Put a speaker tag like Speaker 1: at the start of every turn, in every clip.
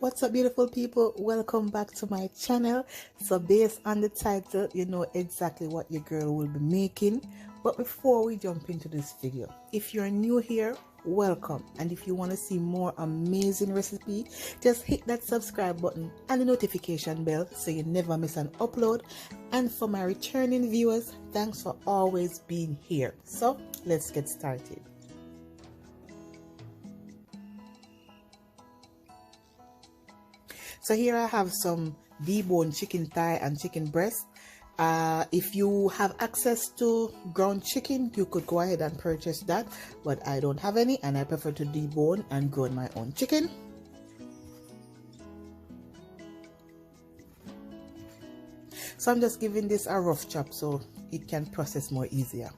Speaker 1: What's up, beautiful people? Welcome back to my channel. So based on the title, you know exactly what your girl will be making. But before we jump into this video, if you're new here, welcome. And if you want to see more amazing recipe, just hit that subscribe button and the notification bell so you never miss an upload. And for my returning viewers, thanks for always being here. So let's get started. So here I have some deboned chicken thigh and chicken breast. If you have access to ground chicken, you could go ahead and purchase that, but I don't have any and I prefer to debone and grow my own chicken. So I'm just giving this a rough chop so it can process more easier.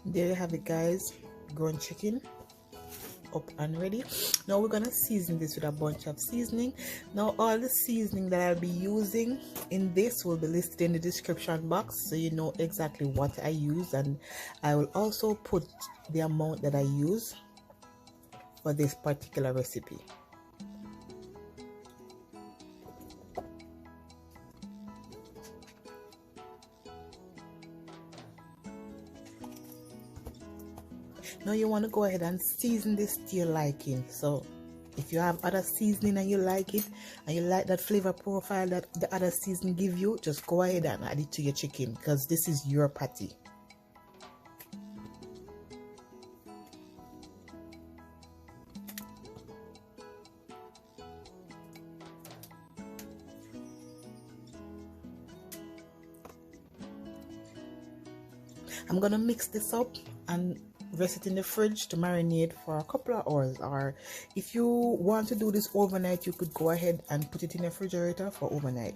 Speaker 1: There you have it, guys. Ground chicken up and ready. Now we're gonna season this with a bunch of seasoning. Now all the seasoning that I'll be using in this will be listed in the description box, so you know exactly what I use, and I will also put the amount that I use for this particular recipe. Now you want to go ahead and season this to your liking. So if you have other seasoning and you like it and you like that flavor profile that the other seasoning give you, just go ahead and add it to your chicken because this is your patty. I'm gonna mix this up and rest it in the fridge to marinate for a couple of hours, or if you want to do this overnight, you could go ahead and put it in the refrigerator for overnight.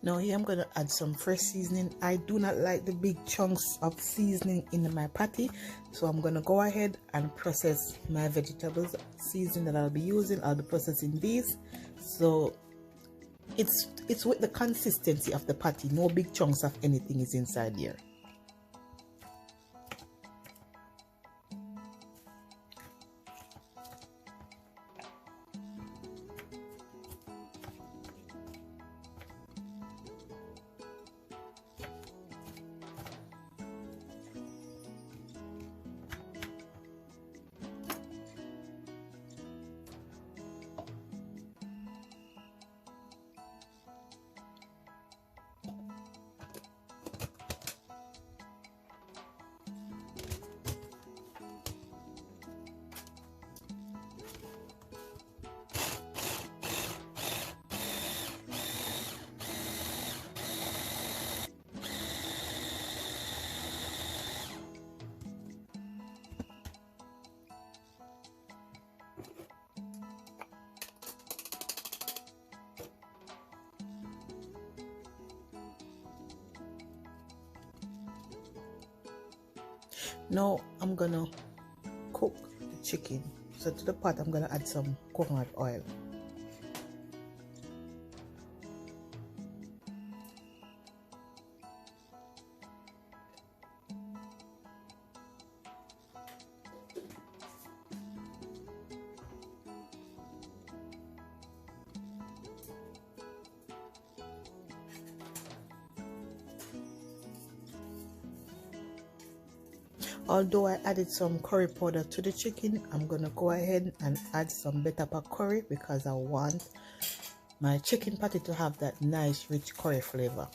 Speaker 1: Now here I'm going to add some fresh seasoning. I do not like the big chunks of seasoning in my patty, so I'm going to go ahead and process my vegetables. Seasoning that I'll be using, I'll be processing these, so it's with the consistency of the patty. No big chunks of anything is inside here. Now I'm gonna cook the chicken. So to the pot I'm gonna add some coconut oil. Although I added some curry powder to the chicken, I'm gonna go ahead and add some bell pepper curry because I want my chicken patty to have that nice rich curry flavor.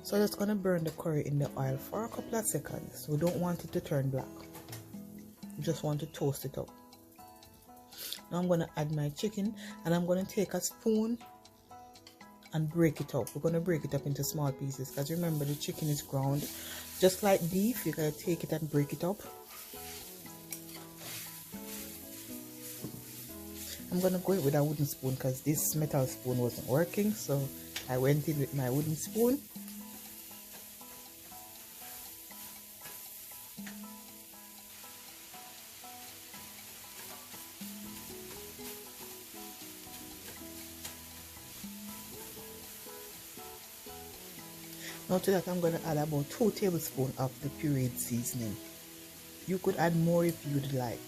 Speaker 1: So I'm just gonna burn the curry in the oil for a couple of seconds. We don't want it to turn black. We just want to toast it up. Now I'm gonna add my chicken, and I'm gonna take a spoon and break it up. We're gonna break it up into small pieces, because remember the chicken is ground. Just like beef, you gotta take it and break it up. I'm gonna go in with a wooden spoon because this metal spoon wasn't working, so I went in with my wooden spoon. Now to that I'm going to add about 2 tablespoons of the pureed seasoning. You could add more if you'd like.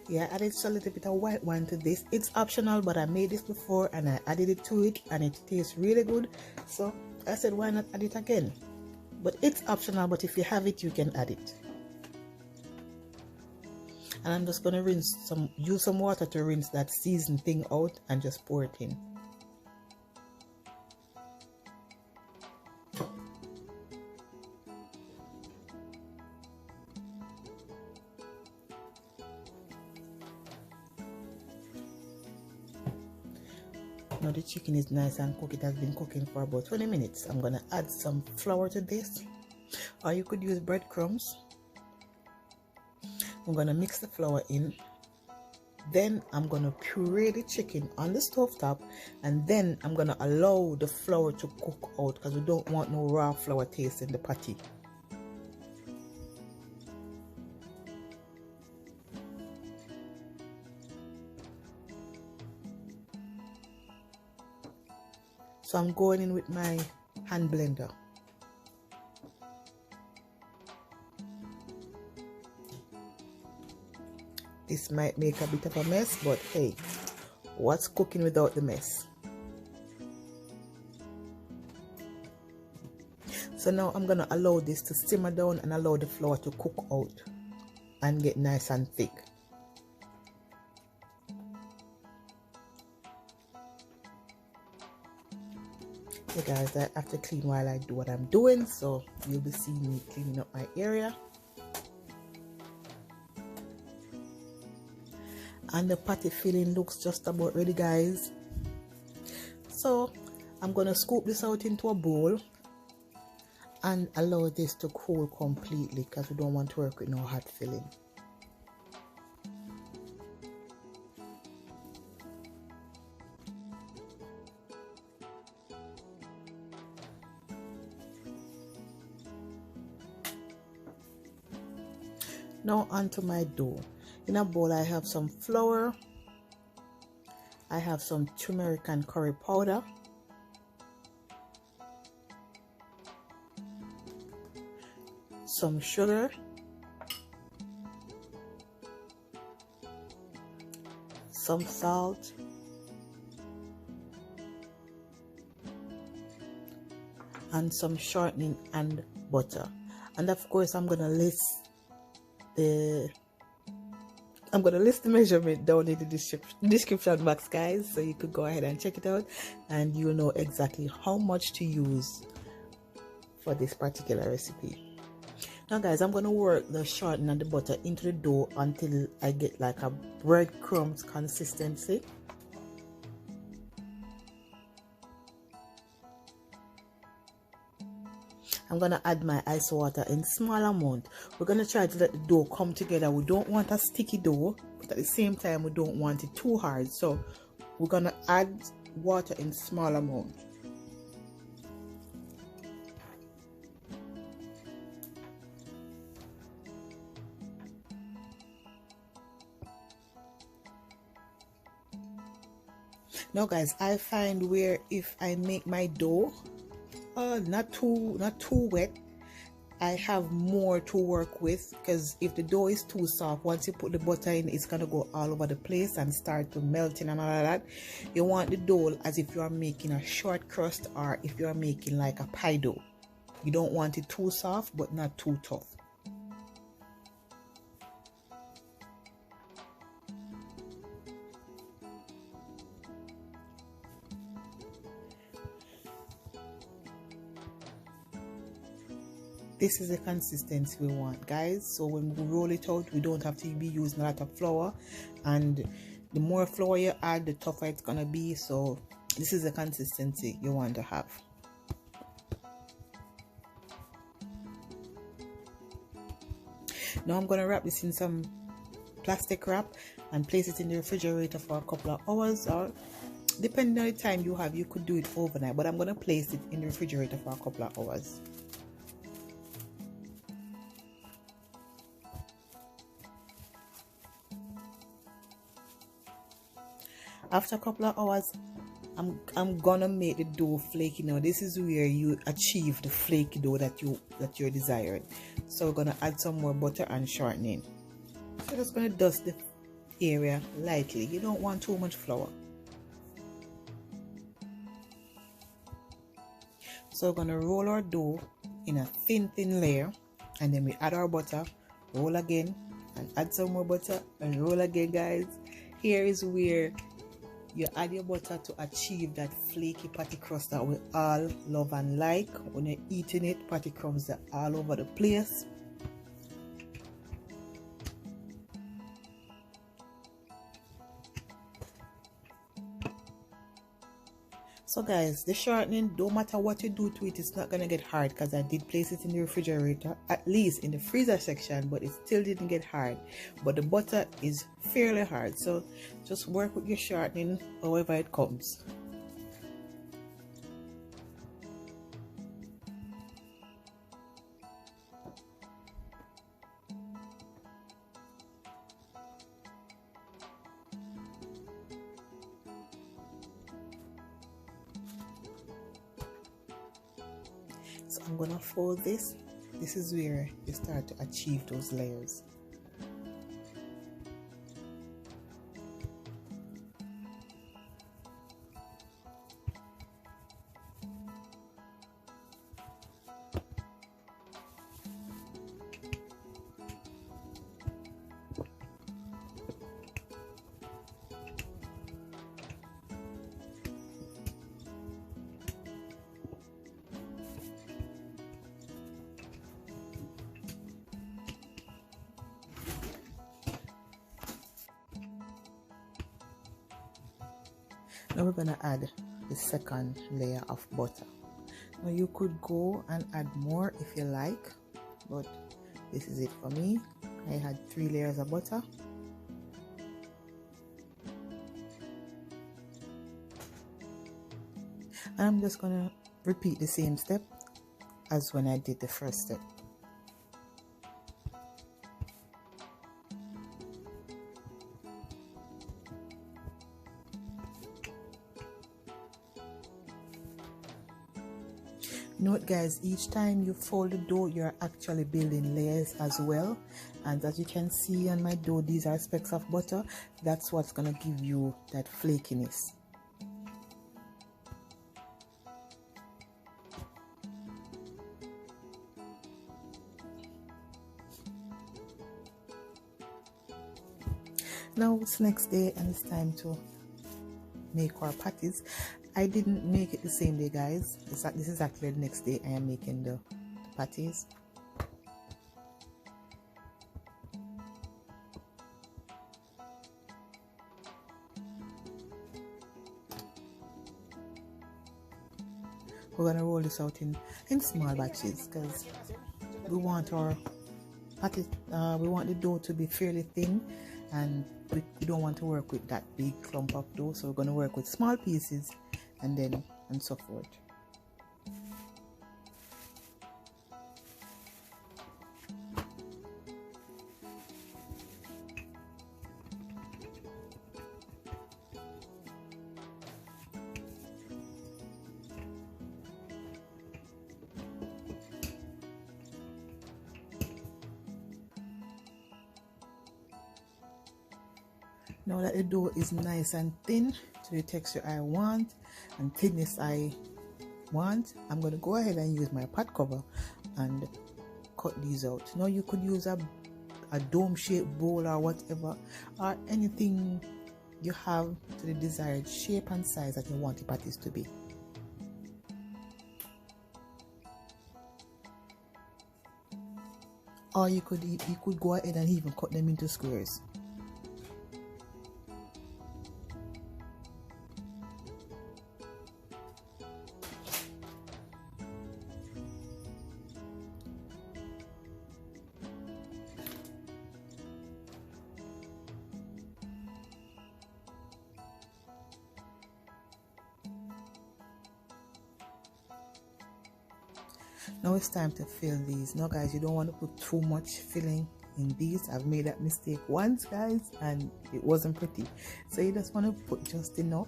Speaker 1: Yeah, I added a little bit of white wine to this. It's optional, but I made this before and I added it to it and it tastes really good. So I said, why not add it again? But it's optional, but if you have it, you can add it. And I'm just gonna use some water to rinse that seasoned thing out and just pour it in. Now the chicken is nice and cooked. It has been cooking for about 20 minutes. I'm gonna add some flour to this, or you could use breadcrumbs. I'm gonna mix the flour in, then I'm gonna puree the chicken on the stove top, and then I'm gonna allow the flour to cook out because we don't want no raw flour taste in the patty. So I'm going in with my hand blender. This might make a bit of a mess, but hey, what's cooking without the mess? So now I'm gonna allow this to simmer down and allow the flour to cook out and get nice and thick. Hey guys, I have to clean while I do what I'm doing, so you'll be seeing me cleaning up my area. And the patty filling looks just about ready, guys. So I'm gonna scoop this out into a bowl and allow this to cool completely because we don't want to work with no hot filling. Now onto my dough. In a bowl I have some flour, I have some turmeric and curry powder, some sugar, some salt, and some shortening and butter. And of course I'm gonna list the measurement down in the description box, guys, so you could go ahead and check it out and you'll know exactly how much to use for this particular recipe. Now guys, I'm going to work the shortening and the butter into the dough until I get like a breadcrumbs consistency. I'm going to add my ice water in small amount. We're going to try to let the dough come together. We don't want a sticky dough, but at the same time we don't want it too hard. So we're going to add water in small amount. Now guys, I find where if I make my dough not too wet, I have more to work with, because if the dough is too soft, once you put the butter in, it's gonna go all over the place and start to melting and all of that. You want the dough as if you are making a short crust, or if you are making like a pie dough. You don't want it too soft but not too tough. this is the consistency we want, guys. So when we roll it out, we don't have to be using a lot of flour, and the more flour you add, the tougher it's gonna be. So this is the consistency you want to have. Now I'm gonna wrap this in some plastic wrap and place it in the refrigerator for a couple of hours, or depending on the time you have, you could do it overnight, but I'm gonna place it in the refrigerator for a couple of hours. After a couple of hours, I'm gonna make the dough flaky. Now this is where you achieve the flaky dough that you're desired. So we're gonna add some more butter and shortening. So just gonna dust the area lightly. You don't want too much flour. So we're gonna roll our dough in a thin layer, and then we add our butter, roll again, and add some more butter and roll again, guys. Here is where you add your butter to achieve that flaky patty crust that we all love and like. When you're eating it, patty crumbs are all over the place. So guys, the shortening, don't matter what you do to it, it's not gonna get hard, because I did place it in the refrigerator, at least in the freezer section, but it still didn't get hard. But the butter is fairly hard, so just work with your shortening however it comes. So I'm gonna fold this. This is where you start to achieve those layers. Now we're gonna add the second layer of butter. Now you could go and add more if you like, but this is it for me. I had 3 layers of butter. And I'm just gonna repeat the same step as when I did the first step. Note guys, each time you fold the dough, you're actually building layers as well. And as you can see on my dough, these are specks of butter. That's what's gonna give you that flakiness. Now it's next day and it's time to make our patties. I didn't make it the same day, guys. This is actually the next day I am making the patties. We're gonna roll this out in small batches, because we want our patty, we want the dough to be fairly thin, and we don't want to work with that big clump of dough. So we're gonna work with small pieces, and so forth. Now that the dough is nice and thin to the texture I want and thickness I want, I'm going to go ahead and use my pot cover and cut these out. Now you could use a dome shaped bowl or whatever, or anything you have to the desired shape and size that you want the patties to be. or you could go ahead and even cut them into squares. Now it's time to fill these. Now guys, you don't want to put too much filling in these. I've made that mistake once, guys, and it wasn't pretty. So you just want to put just enough,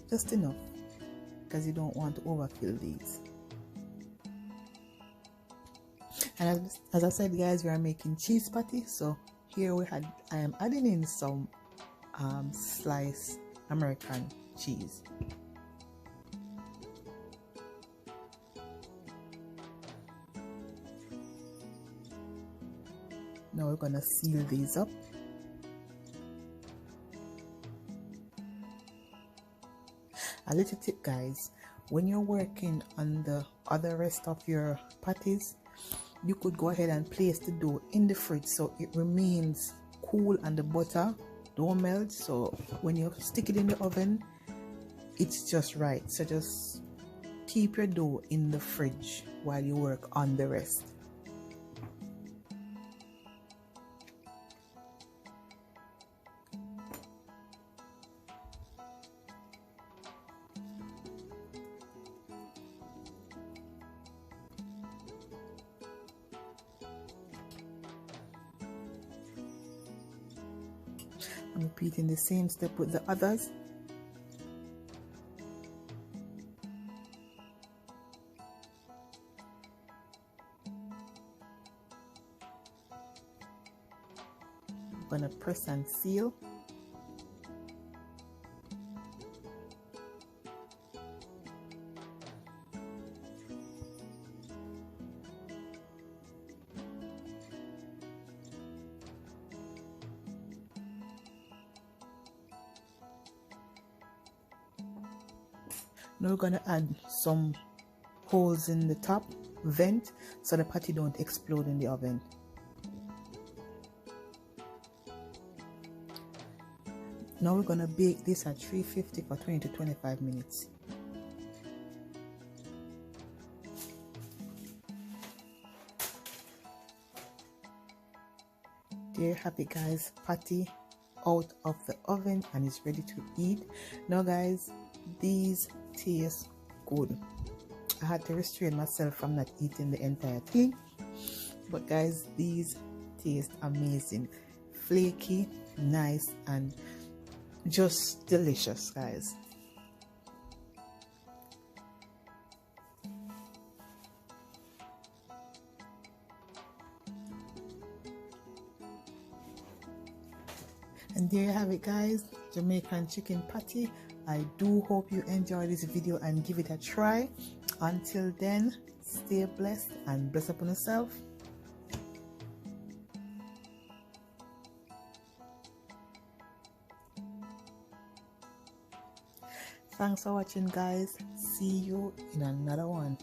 Speaker 1: because you don't want to overfill these. And as I said, guys, we are making cheese patty. So here I am adding in some sliced American cheese. Now we're gonna seal these up. A little tip, guys, when you're working on the other rest of your patties, you could go ahead and place the dough in the fridge so it remains cool and the butter don't melt. So when you stick it in the oven, it's just right. So just keep your dough in the fridge while you work on the rest. I'm repeating the same step with the others. I'm gonna press and seal. Now we're gonna add some holes in the top vent so the patty don't explode in the oven. Now we're gonna bake this at 350 for 20 to 25 minutes. There you have it, guys, patty out of the oven and it's ready to eat. Now guys, these taste good. I had to restrain myself from not eating the entire thing, but guys, these taste amazing, flaky, nice, and just delicious, guys. And there you have it, guys, Jamaican chicken patty. I do hope you enjoy this video and give it a try. Until then, stay blessed and bless upon yourself. Thanks for watching, guys. See you in another one.